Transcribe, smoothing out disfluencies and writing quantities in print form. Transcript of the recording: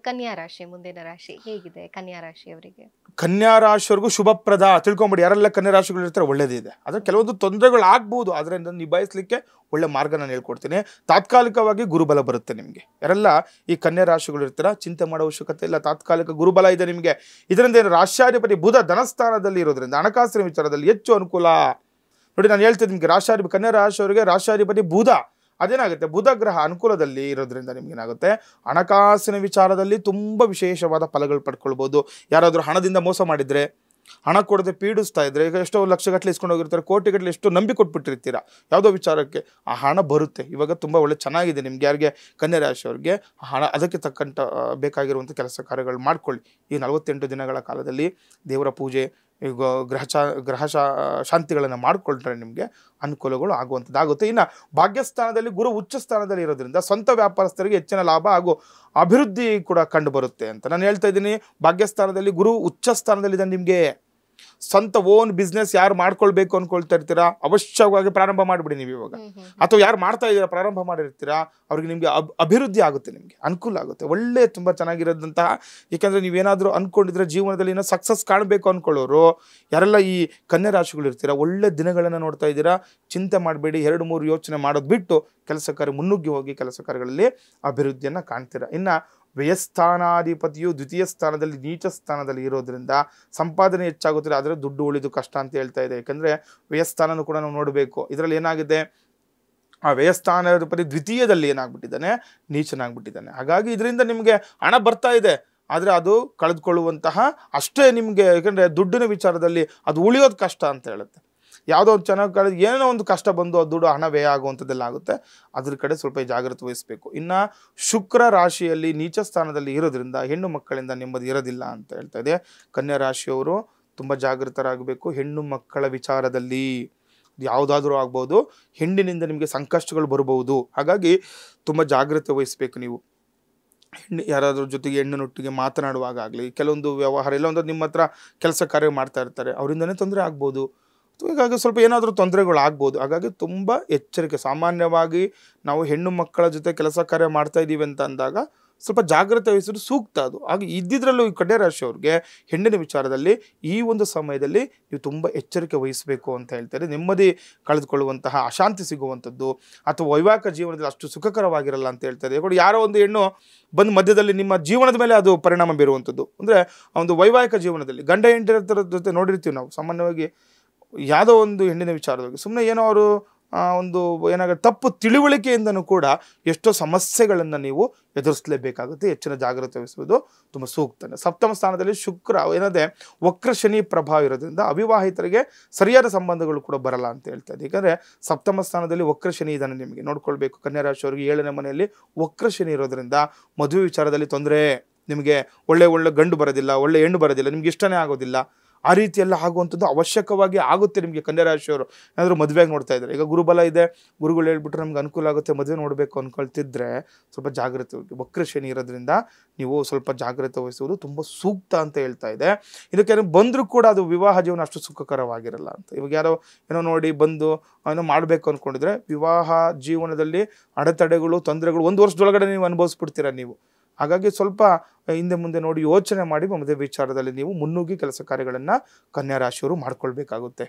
ಕನ್ಯಾ ರಾಶಿ ಮುಂದಿನ ರಾಶಿ ಹೇಗಿದೆ ಕನ್ಯಾ ರಾಶಿಯವರಿಗೆ? ಕನ್ಯಾ ರಾಶಿಯವರೆಗೂ ಶುಭಪ್ರದ ತಿಳ್ಕೊಂಬಿಡಿ. ಯಾರೆಲ್ಲ ಕನ್ಯಾ ರಾಶಿಗಳು ಇರ್ತಾರೆ ಒಳ್ಳೇದಿದೆ. ಆದರೆ ಕೆಲವೊಂದು ತೊಂದರೆಗಳು ಆಗ್ಬೋದು, ಆದರೆ ನಿಭಾಯಿಸಲಿಕ್ಕೆ ಒಳ್ಳೆ ಮಾರ್ಗ ನಾನು ಹೇಳ್ಕೊಡ್ತೀನಿ. ತಾತ್ಕಾಲಿಕವಾಗಿ ಗುರುಬಲ ಬರುತ್ತೆ ನಿಮಗೆ. ಯಾರೆಲ್ಲ ಈ ಕನ್ಯಾ ರಾಶಿಗಳು ಇರ್ತೀರ ಚಿಂತೆ ಮಾಡೋ ಅವಶ್ಯಕತೆ ಇಲ್ಲ. ತಾತ್ಕಾಲಿಕ ಗುರುಬಲ ಇದೆ ನಿಮಗೆ. ಇದರಿಂದ ಏನು ರಾಶ್ಯಾಧಿಪತಿ ಬುಧ ಧನಸ್ಥಾನದಲ್ಲಿ ಇರೋದ್ರಿಂದ ಹಣಕಾಸಿನ ವಿಚಾರದಲ್ಲಿ ಹೆಚ್ಚು ಅನುಕೂಲ. ನೋಡಿ ನಾನು ಹೇಳ್ತೀನಿ ನಿಮಗೆ, ಕನ್ಯಾ ರಾಶಿಯವರಿಗೆ ರಾಶ್ಯಾಧಿಪತಿ ಬುಧ. ಅದೇನಾಗುತ್ತೆ, ಬುಧ ಗ್ರಹ ಅನುಕೂಲದಲ್ಲಿ ಇರೋದ್ರಿಂದ ನಿಮ್ಗೇನಾಗುತ್ತೆ, ಹಣಕಾಸಿನ ವಿಚಾರದಲ್ಲಿ ತುಂಬ ವಿಶೇಷವಾದ ಫಲಗಳು ಪಡ್ಕೊಳ್ಬೋದು. ಯಾರಾದರೂ ಹಣದಿಂದ ಮೋಸ ಮಾಡಿದರೆ, ಹಣ ಕೊಡದೆ ಪೀಡಿಸ್ತಾ ಇದ್ರೆ, ಈಗ ಎಷ್ಟೋ ಲಕ್ಷಗಟ್ಟಲೆ ಇಸ್ಕೊಂಡು ಹೋಗಿರ್ತಾರೆ, ಕೋಟಿಗಟ್ಟಲೆ ಎಷ್ಟೋ ನಂಬಿ ಕೊಟ್ಬಿಟ್ಟಿರ್ತೀರ ಯಾವುದೋ ವಿಚಾರಕ್ಕೆ, ಆ ಹಣ ಬರುತ್ತೆ. ಇವಾಗ ತುಂಬ ಒಳ್ಳೆ ಚೆನ್ನಾಗಿದೆ ನಿಮ್ಗೆ. ಯಾರಿಗೆ ಕನ್ಯಾ ರಾಶಿಯವ್ರಿಗೆ ಹಣ ಅದಕ್ಕೆ ತಕ್ಕಂಥ ಬೇಕಾಗಿರುವಂಥ ಕೆಲಸ ಕಾರ್ಯಗಳು ಮಾಡ್ಕೊಳ್ಳಿ. ಈ 48 ದಿನಗಳ ಕಾಲದಲ್ಲಿ ದೇವರ ಪೂಜೆ, ಈಗ ಗ್ರಹ ಶಾಂತಿಗಳನ್ನು ಮಾಡಿಕೊಂಡ್ರೆ ನಿಮಗೆ ಅನುಕೂಲಗಳು ಆಗುವಂಥದ್ದಾಗುತ್ತೆ. ಇನ್ನು ಭಾಗ್ಯಸ್ಥಾನದಲ್ಲಿ ಗುರು ಉಚ್ಚ ಸ್ಥಾನದಲ್ಲಿ ಇರೋದ್ರಿಂದ ಸ್ವಂತ ವ್ಯಾಪಾರಸ್ಥರಿಗೆ ಹೆಚ್ಚಿನ ಲಾಭ ಹಾಗೂ ಅಭಿವೃದ್ಧಿ ಕೂಡ ಕಂಡು ಬರುತ್ತೆ ಅಂತ ನಾನು ಹೇಳ್ತಾ ಇದ್ದೀನಿ. ಭಾಗ್ಯಸ್ಥಾನದಲ್ಲಿ ಗುರು ಉಚ್ಚ ಸ್ಥಾನದಲ್ಲಿದೆ. ನಿಮಗೆ ಸ್ವಂತ ಓನ್ ಬಿಸ್ನೆಸ್ ಯಾರು ಮಾಡ್ಕೊಳ್ಬೇಕು ಅನ್ಕೊಳ್ತಾ ಇರ್ತೀರಾ, ಅವಶ್ಯವಾಗಿ ಪ್ರಾರಂಭ ಮಾಡಿಬಿಡಿ ನೀವು ಇವಾಗ. ಅಥವಾ ಯಾರು ಮಾಡ್ತಾ ಇದ್ದೀರಾ, ಪ್ರಾರಂಭ ಮಾಡಿರ್ತೀರಾ, ಅವ್ರಿಗೆ ನಿಮಗೆ ಅಭಿವೃದ್ಧಿ ಆಗುತ್ತೆ, ನಿಮಗೆ ಅನುಕೂಲ ಆಗುತ್ತೆ. ಒಳ್ಳೆ ತುಂಬ ಚೆನ್ನಾಗಿರೋದಂತಹ, ಏಕೆಂದರೆ ನೀವೇನಾದರೂ ಅಂದ್ಕೊಂಡಿದ್ರೆ ಜೀವನದಲ್ಲಿ ಏನೋ ಸಕ್ಸಸ್ ಕಾಣಬೇಕು ಅಂದ್ಕೊಳ್ಳೋರು ಯಾರೆಲ್ಲ ಈ ಕನ್ಯಾ ರಾಶಿಗಳು ಇರ್ತೀರಾ, ಒಳ್ಳೆ ದಿನಗಳನ್ನು ನೋಡ್ತಾ ಇದ್ದೀರಾ. ಚಿಂತೆ ಮಾಡಬೇಡಿ, 2-3 ಯೋಚನೆ ಮಾಡೋದು ಬಿಟ್ಟು ಕೆಲಸ ಕಾರ್ಯ ಮುನ್ನುಗ್ಗಿ ಹೋಗಿ ಕೆಲಸ ಕಾರ್ಯಗಳಲ್ಲಿ ಅಭಿವೃದ್ಧಿಯನ್ನು ಕಾಣ್ತೀರಾ. ಇನ್ನು ವ್ಯಯಸ್ಥಾನಾಧಿಪತಿಯು ದ್ವಿತೀಯ ಸ್ಥಾನದಲ್ಲಿ ನೀಚ ಸ್ಥಾನದಲ್ಲಿ ಇರೋದ್ರಿಂದ ಸಂಪಾದನೆ ಹೆಚ್ಚಾಗುತ್ತದೆ, ಆದರೆ ದುಡ್ಡು ಉಳಿದು ಕಷ್ಟ ಅಂತ ಹೇಳ್ತಾ ಇದೆ. ಯಾಕಂದರೆ ವ್ಯಯಸ್ಥಾನನೂ ಕೂಡ ನಾವು ನೋಡಬೇಕು. ಇದರಲ್ಲಿ ಏನಾಗಿದೆ, ಆ ವ್ಯಯಸ್ಥಾನಾಧಿಪತಿ ದ್ವಿತೀಯದಲ್ಲಿ ಏನಾಗ್ಬಿಟ್ಟಿದ್ದಾನೆ, ನೀಚನಾಗ್ಬಿಟ್ಟಿದ್ದಾನೆ. ಹಾಗಾಗಿ ಇದರಿಂದ ನಿಮಗೆ ಹಣ ಬರ್ತಾ ಇದೆ, ಆದರೆ ಅದು ಕಳೆದುಕೊಳ್ಳುವಂತಹ ಅಷ್ಟೇ ನಿಮಗೆ. ಯಾಕಂದರೆ ದುಡ್ಡಿನ ವಿಚಾರದಲ್ಲಿ ಅದು ಉಳಿಯೋದು ಕಷ್ಟ ಅಂತ ಹೇಳುತ್ತೆ. ಯಾವುದೋ ಒಂದು ಚೆನ್ನಾಗಿ ಏನೋ ಒಂದು ಕಷ್ಟ ಬಂದು ಅದು ದುಡ್ಡು ಹಣ ವ್ಯಯ ಆಗುವಂಥದ್ದೆಲ್ಲ ಆಗುತ್ತೆ. ಅದ್ರ ಕಡೆ ಸ್ವಲ್ಪ ಜಾಗ್ರತೆ ವಹಿಸಬೇಕು. ಇನ್ನು ಶುಕ್ರ ರಾಶಿಯಲ್ಲಿ ನೀಚ ಸ್ಥಾನದಲ್ಲಿ ಇರೋದ್ರಿಂದ ಹೆಣ್ಣು ಮಕ್ಕಳಿಂದ ನೆಮ್ಮದಿ ಇರೋದಿಲ್ಲ ಅಂತ ಹೇಳ್ತಾ ಇದೆ. ಕನ್ಯಾ ರಾಶಿಯವರು ತುಂಬ ಜಾಗೃತರಾಗಬೇಕು ಹೆಣ್ಣು ಮಕ್ಕಳ ವಿಚಾರದಲ್ಲಿ. ಯಾವುದಾದ್ರೂ ಆಗ್ಬೋದು, ಹೆಣ್ಣಿನಿಂದ ನಿಮಗೆ ಸಂಕಷ್ಟಗಳು ಬರಬಹುದು. ಹಾಗಾಗಿ ತುಂಬ ಜಾಗ್ರತೆ ವಹಿಸಬೇಕು ನೀವು. ಯಾರಾದ್ರ ಜೊತೆಗೆ ಹೆಣ್ಣಿನೊಟ್ಟಿಗೆ ಮಾತನಾಡುವಾಗ ಆಗಲಿ, ಕೆಲವೊಂದು ವ್ಯವಹಾರ ಇಲ್ಲ ಒಂದು ನಿಮ್ಮ ಹತ್ರ ಕೆಲಸ ಕಾರ್ಯ ಮಾಡ್ತಾ ಇರ್ತಾರೆ, ಅವರಿಂದನೇ ತೊಂದರೆ ಆಗ್ಬೋದು. ಹೀಗಾಗಿ ಸ್ವಲ್ಪ ಏನಾದರೂ ತೊಂದರೆಗಳು ಆಗ್ಬೋದು. ಹಾಗಾಗಿ ತುಂಬ ಎಚ್ಚರಿಕೆ. ಸಾಮಾನ್ಯವಾಗಿ ನಾವು ಹೆಣ್ಣು ಮಕ್ಕಳ ಜೊತೆ ಕೆಲಸ ಕಾರ್ಯ ಮಾಡ್ತಾ ಇದ್ದೀವಿ ಅಂತ ಅಂದಾಗ ಸ್ವಲ್ಪ ಜಾಗ್ರತೆ ವಹಿಸೋದು ಸೂಕ್ತ. ಅದು ಹಾಗೆ ಇದ್ದಿದ್ರಲ್ಲೂ ಈ ಕನ್ಯಾ ರಾಶಿಯವ್ರಿಗೆ ಹೆಣ್ಣಿನ ವಿಚಾರದಲ್ಲಿ ಈ ಒಂದು ಸಮಯದಲ್ಲಿ ನೀವು ತುಂಬ ಎಚ್ಚರಿಕೆ ವಹಿಸಬೇಕು ಅಂತ ಹೇಳ್ತಾರೆ. ನೆಮ್ಮದಿ ಕಳೆದುಕೊಳ್ಳುವಂತಹ, ಅಶಾಂತಿ ಸಿಗುವಂಥದ್ದು ಅಥವಾ ವೈವಾಹಿಕ ಜೀವನದಲ್ಲಿ ಅಷ್ಟು ಸುಖಕರವಾಗಿರಲ್ಲ ಅಂತ ಹೇಳ್ತಾರೆ. ಯಾರೋ ಒಂದು ಹೆಣ್ಣು ಬಂದು ಮಧ್ಯದಲ್ಲಿ ನಿಮ್ಮ ಜೀವನದ ಮೇಲೆ ಅದು ಪರಿಣಾಮ ಬೀರುವಂಥದ್ದು. ಅಂದರೆ ಒಂದು ವೈವಾಹಿಕ ಜೀವನದಲ್ಲಿ ಗಂಡ ಹೆಂಡತಿರ ಜೊತೆ ನೋಡಿರ್ತೀವಿ ನಾವು ಸಾಮಾನ್ಯವಾಗಿ. ಯಾವುದೋ ಒಂದು ಹೆಣ್ಣಿನ ವಿಚಾರವಾಗಿ ಸುಮ್ಮನೆ ಏನೋ ಅವರು ಒಂದು ಏನಾಗುತ್ತೆ, ತಪ್ಪು ತಿಳುವಳಿಕೆಯಿಂದನೂ ಕೂಡ ಎಷ್ಟೋ ಸಮಸ್ಯೆಗಳನ್ನು ನೀವು ಎದುರಿಸಲೇಬೇಕಾಗುತ್ತೆ. ಹೆಚ್ಚಿನ ಜಾಗ್ರತೆ ವಹಿಸುವುದು ತುಂಬ ಸೂಕ್ತ. ಸಪ್ತಮ ಸ್ಥಾನದಲ್ಲಿ ಶುಕ್ರ ಏನಾದೆ, ವಕ್ರ ಶನಿ ಪ್ರಭಾವ ಇರೋದ್ರಿಂದ ಅವಿವಾಹಿತರಿಗೆ ಸರಿಯಾದ ಸಂಬಂಧಗಳು ಕೂಡ ಬರಲ್ಲ ಅಂತ ಹೇಳ್ತಾರೆ. ಯಾಕಂದರೆ ಸಪ್ತಮ ಸ್ಥಾನದಲ್ಲಿ ವಕ್ರ ಶನಿ ಇದ್ದಾನೆ. ನಿಮಗೆ ನೋಡ್ಕೊಳ್ಬೇಕು. ಕನ್ಯಾ ರಾಶಿಯವರಿಗೆ 7ನೇ ಮನೆಯಲ್ಲಿ ವಕ್ರ ಶನಿ ಇರೋದ್ರಿಂದ ಮದುವೆ ವಿಚಾರದಲ್ಲಿ ತೊಂದರೆ. ನಿಮಗೆ ಒಳ್ಳೆ ಗಂಡು ಬರೋದಿಲ್ಲ, ಒಳ್ಳೆ ಹೆಣ್ಣು ಬರೋದಿಲ್ಲ, ನಿಮ್ಗೆ ಇಷ್ಟನೇ ಆಗೋದಿಲ್ಲ. ಆ ರೀತಿಯೆಲ್ಲ ಆಗುವಂಥದ್ದು ಅವಶ್ಯಕವಾಗಿ ಆಗುತ್ತೆ ನಿಮಗೆ. ಕನ್ಯಾ ರಾಶಿಯವರು ಏನಾದರೂ ಮದುವೆಗೆ ನೋಡ್ತಾ ಇದ್ದಾರೆ, ಈಗ ಗುರುಬಲ ಇದೆ, ಗುರುಗಳು ಹೇಳ್ಬಿಟ್ರೆ ನಮ್ಗೆ ಅನುಕೂಲ ಆಗುತ್ತೆ, ಮದುವೆ ನೋಡಬೇಕು ಅಂದ್ಕೊಳ್ತಿದ್ರೆ ಸ್ವಲ್ಪ ಜಾಗ್ರತೆ ಹೋಗಿ. ವಕ್ರ ಶನಿ ಇರೋದ್ರಿಂದ ನೀವು ಸ್ವಲ್ಪ ಜಾಗ್ರತೆ ವಹಿಸುವುದು ತುಂಬ ಸೂಕ್ತ ಅಂತ ಹೇಳ್ತಾ ಇದೆ. ಇದಕ್ಕೆ ಬಂದರೂ ಕೂಡ ಅದು ವಿವಾಹ ಜೀವನ ಅಷ್ಟು ಸುಖಕರವಾಗಿರಲ್ಲ ಅಂತ. ಇವಾಗ ಯಾರೋ ಏನೋ ನೋಡಿ ಬಂದು ಏನೋ ಮಾಡಬೇಕು ಅಂದ್ಕೊಂಡಿದ್ರೆ ವಿವಾಹ ಜೀವನದಲ್ಲಿ ಅಡೆತಡೆಗಳು, ತೊಂದರೆಗಳು 1 ವರ್ಷದೊಳಗಡೆ ನೀವು ಅನುಭವಿಸ್ಬಿಡ್ತೀರ ನೀವು. ಹಾಗಾಗಿ ಸ್ವಲ್ಪ ಹಿಂದೆ ಮುಂದೆ ನೋಡಿ ಯೋಚನೆ ಮಾಡಿ ಮದುವೆ ವಿಚಾರದಲ್ಲಿ ನೀವು ಮುನ್ನುಗ್ಗಿ ಕೆಲಸ ಕಾರ್ಯಗಳನ್ನು ಕನ್ಯಾ ರಾಶಿಯವರು ಮಾಡ್ಕೊಳ್ಬೇಕಾಗುತ್ತೆ.